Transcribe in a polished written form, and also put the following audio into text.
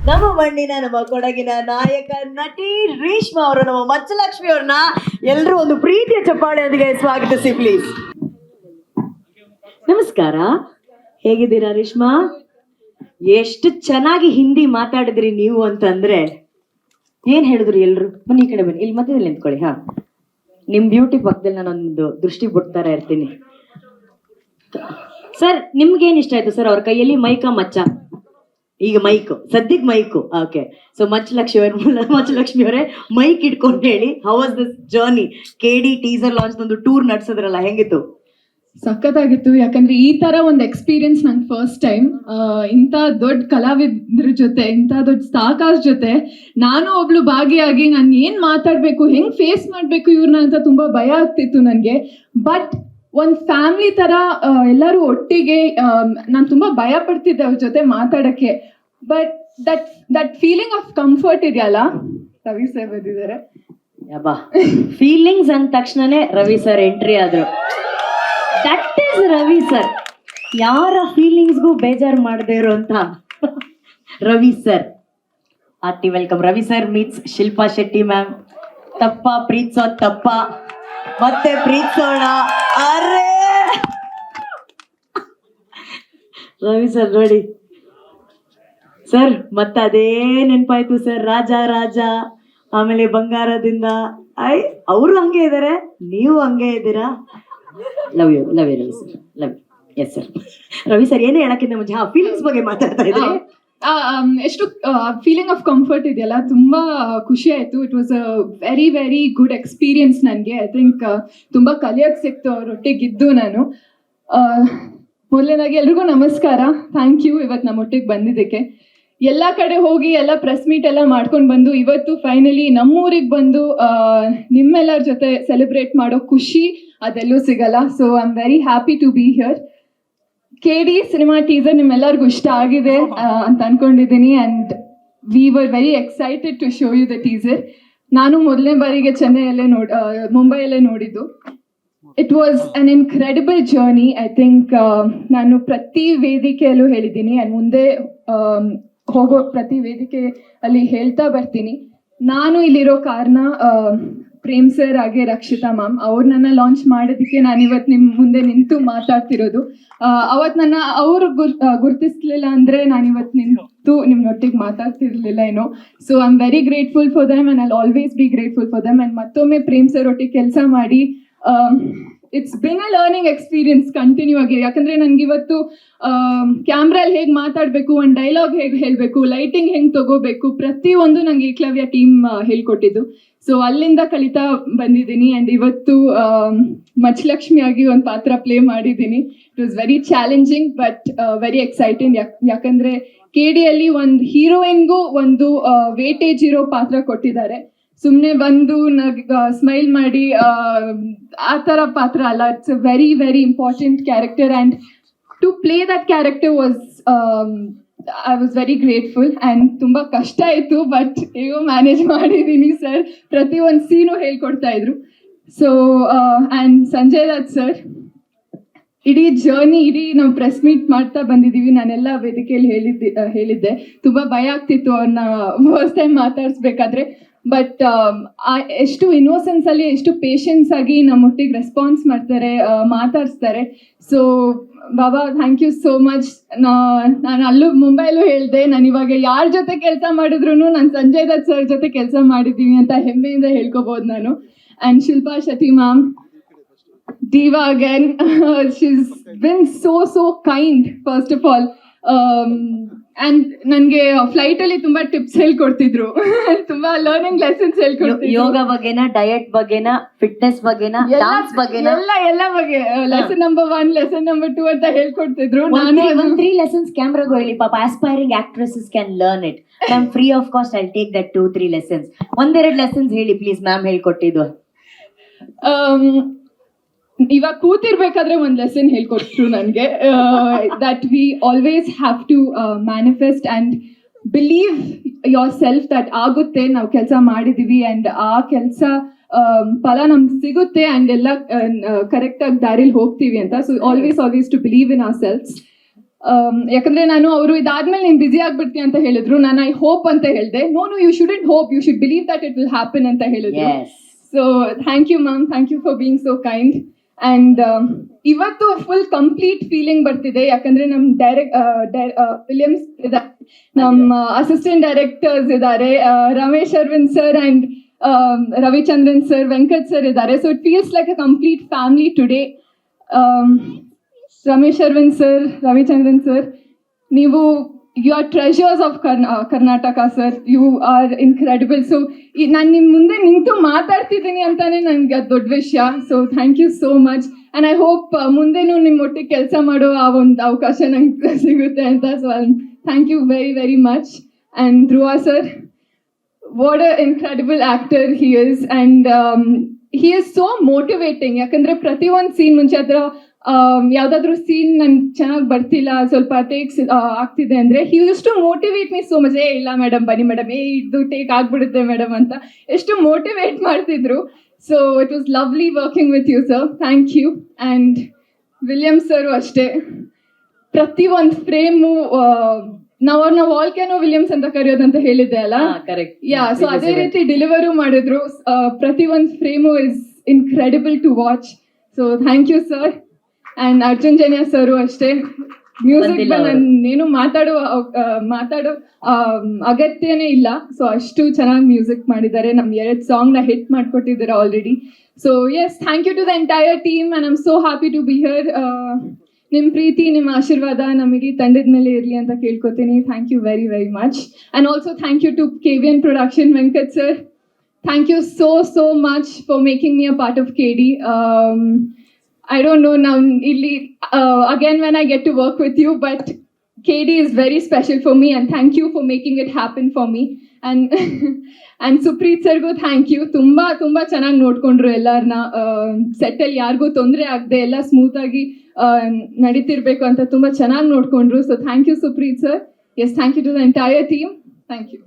ನಮ್ಮ ಮಣ್ಣಿನ ನಮ್ಮ ಕೊಡಗಿನ ನಾಯಕ ನಟಿ ರೇಷ್ಮಾ ಅವರು ನಮ್ಮ ಮಚ್ಚಲಕ್ಷ್ಮಿ ಅವ್ರನ್ನ ಎಲ್ಲರೂ ಒಂದು ಪ್ರೀತಿಯ ಚಪ್ಪಾಳೆಯೊಂದಿಗೆ ಸ್ವಾಗತಿಸಿ ಪ್ಲೀಸ್. ನಮಸ್ಕಾರ, ಹೇಗಿದ್ದೀರಾ ರೇಷ್ಮಾ? ಎಷ್ಟು ಚೆನ್ನಾಗಿ ಹಿಂದಿ ಮಾತಾಡಿದ್ರಿ ನೀವು ಅಂತಂದ್ರೆ ಏನ್ ಹೇಳಿದ್ರು ಎಲ್ರು. ಬನ್ನಿ ಈ ಕಡೆ ಬನ್ನಿ, ಇಲ್ಲಿ ಮಧ್ಯದಲ್ಲಿ ನಿಂತ್ಕೊಳ್ಳಿ. ಹಾ, ನಿಮ್ ಬ್ಯೂಟಿ ಪಕ್ಕದಲ್ಲಿ ನಾನೊಂದು ದೃಷ್ಟಿ ಬಿಡ್ತಾರ ಇರ್ತೀನಿ. ಸರ್ ನಿಮ್ಗೇನ್ ಇಷ್ಟ ಆಯ್ತು ಸರ್? ಅವ್ರ ಕೈಯಲ್ಲಿ ಮೈಕ ಮಚ್ಚ? ಈಗ ಮೈಕು, ಸದ್ಯಕ್ಕೆ ಮೈಕು. ಓಕೆ, ಸೊ ಮಚ್ಚಲಕ್ಷ್ಮಿ ಅವರೇ ಮೈಕ್ ಇಟ್ಕೊಂಡು ಹೇಳಿ, how was this journey? KD teaser launch ಒಂದು ಟೂರ್ ನಡೆಸಿದ್ರಲ್ಲ, ಹೆಂಗಿತ್ತು? ಸಖತ್ತಾಗಿತ್ತು. ಯಾಕಂದ್ರೆ ಈ ತರ ಒಂದು ಎಕ್ಸ್ಪೀರಿಯನ್ಸ್ ನಂಗೆ ಫಸ್ಟ್ ಟೈಮ್. ಇಂಥ ದೊಡ್ಡ ಕಲಾವಿದ್ರ ಜೊತೆ, ಇಂಥ ದೊಡ್ಡ ಸ್ಟಾರ್ಕಾಸ್ಟ್ ಜೊತೆ ನಾನು ಒಬ್ಳು ಭಾಗಿಯಾಗಿ ನಾನು ಏನ್ ಮಾತಾಡ್ಬೇಕು, ಹೆಂಗ್ ಫೇಸ್ ಮಾಡ್ಬೇಕು ಇವ್ರನ್ನ ಅಂತ ತುಂಬಾ ಭಯ ಆಗ್ತಿತ್ತು ನನಗೆ. ಬಟ್ ಒಂದು ಫ್ಯಾಮಿಲಿ ತರ ಎಲ್ಲರೂ ಒಟ್ಟಿಗೆ, ನಾನು ತುಂಬಾ ಭಯ ಪಡ್ತಿದ್ದೆ ಅವ್ರ ಜೊತೆ ಮಾತಾಡಕ್ಕೆ. But that feeling of comfort ಇದೆಯಲ್ಲ, ರವಿ ಸರ್ ಬಂದಿದ್ದಾರೆ. ಯಬ್ಬಾ, ಫೀಲಿಂಗ್ಸ್ ಅಂದ ತಕ್ಷಣನೇ ರವಿ ಸರ್ ಎಂಟ್ರಿ ಆದ್ರು. That is Ravi sir. ಯಾರ ಫೀಲಿಂಗ್ಸ್ಗೂ ಬೇಜಾರು ಮಾಡದೇ ಇರುವಂತ Ravi sir. Hearty welcome. Ravi sir meets Shilpa Shetty ma'am. ತಪ್ಪ ಪ್ರೀತ್ಸೋ ತಪ್ಪ, ಮತ್ತೆ ಪ್ರೀತ್ಸೋಣ. ಅರೇ ರವಿ ಸರ್ ನೋಡಿ ಸರ್, ಮತ್ತೆ ಅದೇ ನೆನಪಾಯ್ತು ಸರ್. ರಾಜ ರಾಜ, ಆಮೇಲೆ ಬಂಗಾರದಿಂದ. ಅವರು ಹಂಗೆ ಇದಾರೆ, ನೀವು ಹಂಗೆ ಇದ್ದೀರಾ. Love you Ravi sir, love you. Yes sir. Ravi sir ಏನೇ ಹೇಳಕ್ಕಿಂತ ಮುಂಚೆ ಫೀಲಿಂಗ್ಸ್ ಬಗ್ಗೆ ಮಾತಾಡ್ತಾ ಇದ್ರೆ, ಎಷ್ಟು ಫೀಲಿಂಗ್ ಆಫ್ ಕಂಫರ್ಟ್ ಇದೆಯಲ್ಲ, ತುಂಬಾ ಖುಷಿ ಆಯ್ತು. It was a very very good experience ನನಗೆ. ಐ ಥಿಂಕ್ ತುಂಬಾ ಕಲಿಯೋಕೆ ಸಿಕ್ತು ಅವರೊಟ್ಟಿಗಿದ್ದು ನಾನು. ಮೊದಲನೇದಾಗಿ ಎಲ್ರಿಗೂ ನಮಸ್ಕಾರ, ಥ್ಯಾಂಕ್ ಯು ಇವತ್ತು ನಮ್ಮೊಟ್ಟಿಗೆ ಬಂದಿದ್ದಕ್ಕೆ. ಎಲ್ಲ ಕಡೆ ಹೋಗಿ ಎಲ್ಲ ಪ್ರೆಸ್ ಮೀಟ್ ಎಲ್ಲ ಮಾಡ್ಕೊಂಡು ಬಂದು ಇವತ್ತು ಫೈನಲಿ ನಮ್ಮೂರಿಗೆ ಬಂದು ನಿಮ್ಮೆಲ್ಲರ ಜೊತೆ ಸೆಲೆಬ್ರೇಟ್ ಮಾಡೋ ಖುಷಿ ಅದೆಲ್ಲೂ ಸಿಗಲ್ಲ. So I am very happy to be here. KD cinema teaser ನಿಮ್ಮೆಲ್ಲರಿಗೂ ಇಷ್ಟ ಆಗಿದೆ ಅಂತ ಅನ್ಕೊಂಡಿದ್ದೀನಿ. And we were very excited to show you the teaser. ನಾನು ಮೊದಲನೇ ಬಾರಿಗೆ ಮುಂಬೈಯಲ್ಲೇ ನೋಡಿದ್ದು. It was an incredible journey. I think ನಾನು ಪ್ರತಿ ವೇದಿಕೆಯಲ್ಲೂ ಹೇಳಿದ್ದೀನಿ, ಆ್ಯಂಡ್ ಮುಂದೆ ಹೋಗೋ ಪ್ರತಿ ವೇದಿಕೆ ಅಲ್ಲಿ ಹೇಳ್ತಾ ಬರ್ತೀನಿ. ನಾನು ಇಲ್ಲಿರೋ ಕಾರಣ ಪ್ರೇಮ್ ಸರ್ ಹಾಗೆ ರಕ್ಷಿತಾ ಮ್ಯಾಮ್, ಅವ್ರು ನನ್ನ ಲಾಂಚ್ ಮಾಡೋದಕ್ಕೆ ನಾನು ಇವತ್ತು ನಿಮ್ಮ ಮುಂದೆ ನಿಂತು ಮಾತಾಡ್ತಿರೋದು. ಅವತ್ತು ನನ್ನ ಅವರು ಗುರ್ತಿಸ್ಲಿಲ್ಲ ಅಂದರೆ ನಾನು ಇವತ್ತು ನಿಂತು ನಿಮ್ಮೊಟ್ಟಿಗೆ ಮಾತಾಡ್ತಿರ್ಲಿಲ್ಲ ಏನೋ. So I am very grateful for them and I'll always be grateful for them. And ಮತ್ತೊಮ್ಮೆ ಪ್ರೇಮ್ ಸರ್ ಒಟ್ಟಿಗೆ ಕೆಲಸ ಮಾಡಿ it's been a learning experience continue ಆಗಿ. ಯಾಕಂದರೆ ನನಗಿವತ್ತು ಕ್ಯಾಮ್ರಲ್ಲಿ ಹೇಗೆ ಮಾತಾಡಬೇಕು, ಒಂದು ಡೈಲಾಗ್ ಹೇಗೆ ಹೇಳಬೇಕು, ಲೈಟಿಂಗ್ ಹೆಂಗೆ ತಗೋಬೇಕು, ಪ್ರತಿಯೊಂದು ನನಗೆ ಏಕಲವ್ಯ ಟೀಮ್ ಹೇಳ್ಕೊಟ್ಟಿದ್ದು. ಸೊ ಅಲ್ಲಿಂದ ಕಲಿತಾ ಬಂದಿದ್ದೀನಿ. ಆ್ಯಂಡ್ ಇವತ್ತು ಮಚ್ಚಲಕ್ಷ್ಮಿಯಾಗಿ ಒಂದು ಪಾತ್ರ ಪ್ಲೇ ಮಾಡಿದ್ದೀನಿ. It was very challenging but very exciting. ಯಾಕಂದರೆ KDಯಲ್ಲಿ ಒಂದು ಹೀರೋಯಿನ್ಗೂ ಒಂದು ವೇಟೇಜ್ ಇರೋ ಪಾತ್ರ ಕೊಟ್ಟಿದ್ದಾರೆ. ಸುಮ್ಮನೆ ಬಂದು ಸ್ಮೈಲ್ ಮಾಡಿ ಆ ಥರ ಪಾತ್ರ ಅಲ್ಲ. It's a very very important character. And to play that character was I was very grateful. And ತುಂಬ ಕಷ್ಟ ಆಯಿತು, ಬಟ್ ಹೇಗೋ ಮ್ಯಾನೇಜ್ ಮಾಡಿದ್ದೀನಿ ಸರ್. ಪ್ರತಿಯೊಂದು ಸೀನು ಹೇಳ್ಕೊಡ್ತಾ ಇದ್ರು. So and Sanjay Dutt sir, ಇಡೀ ಜರ್ನಿ, ಇಡೀ ನಾವು ಪ್ರೆಸ್ ಮೀಟ್ ಮಾಡ್ತಾ ಬಂದಿದ್ದೀವಿ. ನಾನೆಲ್ಲ ವೇದಿಕೆಯಲ್ಲಿ ಹೇಳಿದ್ದೆ ತುಂಬ ಭಯ ಆಗ್ತಿತ್ತು ಅವ್ರನ್ನ ಫಸ್ಟ್ ಟೈಮ್ ಮಾತಾಡಿಸ್ಬೇಕಾದ್ರೆ. ಬಟ್ ಎಷ್ಟು ಇನ್ನೋಸೆನ್ಸಲ್ಲಿ, ಎಷ್ಟು ಪೇಷನ್ಸ್ ಆಗಿ ನಮ್ಮೊಟ್ಟಿಗೆ ರೆಸ್ಪಾನ್ಸ್ ಮಾಡ್ತಾರೆ, ಮಾತಾಡಿಸ್ತಾರೆ. So Baba, thank you so much. ನಾನು ಅಲ್ಲೂ ಮುಂಬೈಲೂ ಹೇಳಿದೆ, ನಾನು ಇವಾಗ ಯಾರ ಜೊತೆ ಕೆಲಸ ಮಾಡಿದ್ರು ನಾನು ಸಂಜಯ್ ದತ್ ಸರ್ ಜೊತೆ ಕೆಲಸ ಮಾಡಿದ್ದೀನಿ ಅಂತ ಹೆಮ್ಮೆಯಿಂದ ಹೇಳ್ಕೊಬೋದು ನಾನು. And Shilpa Shetty ma'am, diva again. She's been so kind, first of all. And ನನಗೆ ಫ್ಲೈಟಲ್ಲಿ ತುಂಬ ಟಿಪ್ಸ್ ಹೇಳ್ಕೊಡ್ತಿದ್ರು, ತುಂಬ ಲರ್ನಿಂಗ್ ಲೆಸನ್ಸ್ ಹೇಳ್ಕೊಡ್ತಿದ್ರು. ಯೋಗ ಬಗ್ಗೆನಾ, ಡಯಟ್ ಬಗ್ಗೆನಾ, ಫಿಟ್ನೆಸ್ ಬಗ್ಗೆನಾ, ಡಾನ್ಸ್ ಬಗ್ಗೆನಾ, ಎಲ್ಲ ಬಗ್ಗೆ ಲೆಸನ್ ನಂಬರ್ 1, ಲೆಸನ್ ನಂಬರ್ 2 ಅಂತ ಹೇಳ್ಕೊಡ್ತಿದ್ರು. ನಾನು 3 lessons ಕ್ಯಾಮ್ರಾಗೂ ಹೇಳಿ ಪಾಪ. Aspiring actresses can learn it. Ma'am free of cost I take that 2-3 lessons. 1-2 lessons ಹೇಳಿ ಪ್ಲೀಸ್ ಮ್ಯಾಮ್ ಹೇಳ್ಕೊಟ್ಟಿದ್ದು. ಇವಾಗ ಕೂತಿರ್ಬೇಕಾದ್ರೆ ಒಂದು ಲೆಸನ್ ಹೇಳ್ಕೊಟ್ರು ನನಗೆ, that we always have to manifest and believe yourself that ಆಗುತ್ತೆ, ನಾವು ಕೆಲಸ ಮಾಡಿದ್ದೀವಿ ಆ್ಯಂಡ್ ಆ ಕೆಲಸ ಫಲ ನಮ್ಗೆ ಸಿಗುತ್ತೆ ಆ್ಯಂಡ್ ಎಲ್ಲ ಕರೆಕ್ಟಾಗಿ ದಾರಿಲಿ ಹೋಗ್ತೀವಿ ಅಂತ. So always to believe in ourselves. ಯಾಕಂದ್ರೆ ನಾನು ಅವರು ಇದಾದ್ಮೇಲೆ ನೀನು ಬ್ಯುಸಿ ಆಗ್ಬಿಡ್ತೀಯ ಅಂತ ಹೇಳಿದ್ರು, ನಾನು ಐ ಹೋಪ್ ಅಂತ ಹೇಳಿದೆ. No you shouldn't hope, you should believe that it will happen ಅಂತ ಹೇಳಿದ್ರು. So thank you ma'am, thank you for being so kind. And ಇವತ್ತು ಫುಲ್ ಕಂಪ್ಲೀಟ್ ಫೀಲಿಂಗ್ ಬರ್ತಿದೆ, ಯಾಕಂದ್ರೆ ನಮ್ಮ ವಿಲಿಯಮ್ಸ್ ಇದ್ದಾರೆ, ನಮ್ಮ ಅಸಿಸ್ಟೆಂಟ್ ಡೈರೆಕ್ಟರ್ಸ್ ಇದ್ದಾರೆ, Ramesh Aravind sir and Ravichandran sir, Venkat sir ಇದ್ದಾರೆ. So it feels like a complete family today. Ramesh Aravind sir, Ravichandran sir, ನೀವು you are treasures of Karnataka sir, you are incredible. So ನಾನು ನಿಮ್ಮ ಮುಂದೆ ನಿಂತು ಮಾತಾಡ್ತಿದ್ದೀನಿ ಅಂತಾನೆ ನನಗೆ ಅದು ದೊಡ್ಡ ವಿಷಯ. So thank you so much. And I hope ಮುಂದೆನೂ ನಿಮ್ಮ ಒಟ್ಟಿಗೆ ಕೆಲಸ ಮಾಡೋ ಆ ಒಂದು ಅವಕಾಶ ನಂಗೆ ಸಿಗುತ್ತೆ ಅಂತ. So thank you very very much. And Dhruva sir, what an incredible actor he is, and he is so motivating. ಯಾಕಂದ್ರೆ ಪ್ರತಿ ಒಂದು ಸೀನ್ ಮುಂಚೆ ಹತ್ರ ಯಾವುದಾದ್ರೂ ಸೀನ್ ನನ್ಗೆ ಚೆನ್ನಾಗಿ ಬರ್ತಿಲ್ಲ, ಸ್ವಲ್ಪ ಟೇಕ್ಸ್ ಆಗ್ತಿದೆ ಅಂದರೆ he used to motivate me so much. ಇಲ್ಲ ಮೇಡಮ್ ಬನ್ನಿ ಮೇಡಮ್, ಇದು ಟೇಕ್ ಆಗ್ಬಿಡುತ್ತೆ ಮೇಡಮ್ ಅಂತ ಎಷ್ಟು ಮೋಟಿವೇಟ್ ಮಾಡ್ತಿದ್ರು. So it was lovely working with you sir, thank you. And William sir ಅಷ್ಟೇ, ಪ್ರತಿ ಒಂದು ಫ್ರೇಮು ನಾವು ಅವ್ರನ್ನ ವಾಲ್ಕ್ಯಾನೋ ವಿಲಿಯಮ್ಸ್ ಅಂತ ಕರೆಯೋದಂತ ಹೇಳಿದ್ದೆ ಅಲ್ಲ, ಕರೆಕ್ಟ್. ಯಾ, ಸೊ ಅದೇ ರೀತಿ ಡೆಲಿವರು ಮಾಡಿದ್ರು. ಪ್ರತಿ ಒಂದು frame is incredible to watch. So thank you sir. And Arjun Janya sir ಅಷ್ಟೇ, ಮ್ಯೂಸಿಕ್ ನಾನೇನು ಮಾತಾಡೋ ಅಗತ್ಯನೇ ಇಲ್ಲ. ಸೊ ಅಷ್ಟು ಚೆನ್ನಾಗಿ ಮ್ಯೂಸಿಕ್ ಮಾಡಿದ್ದಾರೆ, ನಮ್ಗೆ 2 ಸಾಂಗ್ನ ಹಿಟ್ ಮಾಡಿಕೊಟ್ಟಿದ್ದಾರೆ already. So yes, thank you to the entire team and I am so happy to be here. ನಿಮ್ಮ ಪ್ರೀತಿ, ನಿಮ್ಮ ಆಶೀರ್ವಾದ ನಮ್ಮ ಇಡೀ ತಂಡದ ಮೇಲೆ ಇರಲಿ ಅಂತ ಕೇಳ್ಕೊತೀನಿ. Thank you very very much. And also thank you to KVN production, Venkat sir, thank you so much for making me a part of KD. I don't know now, again when I get to work with you, but KD is very special for me, and thank you for making it happen for me. And Supreet ಸರ್ಗೂ thank you. ತುಂಬ ಚೆನ್ನಾಗಿ ನೋಡ್ಕೊಂಡ್ರು ಎಲ್ಲರನ್ನ, ಸೆಟ್ಟಲ್ಲಿ ಯಾರಿಗೂ ತೊಂದರೆ ಆಗದೆ ಎಲ್ಲ ಸ್ಮೂತಾಗಿ ನಡೀತಿರ್ಬೇಕು ಅಂತ ತುಂಬ ಚೆನ್ನಾಗಿ ನೋಡ್ಕೊಂಡ್ರು. So thank you Supreet sir. Yes, thank you to the entire team. Thank you.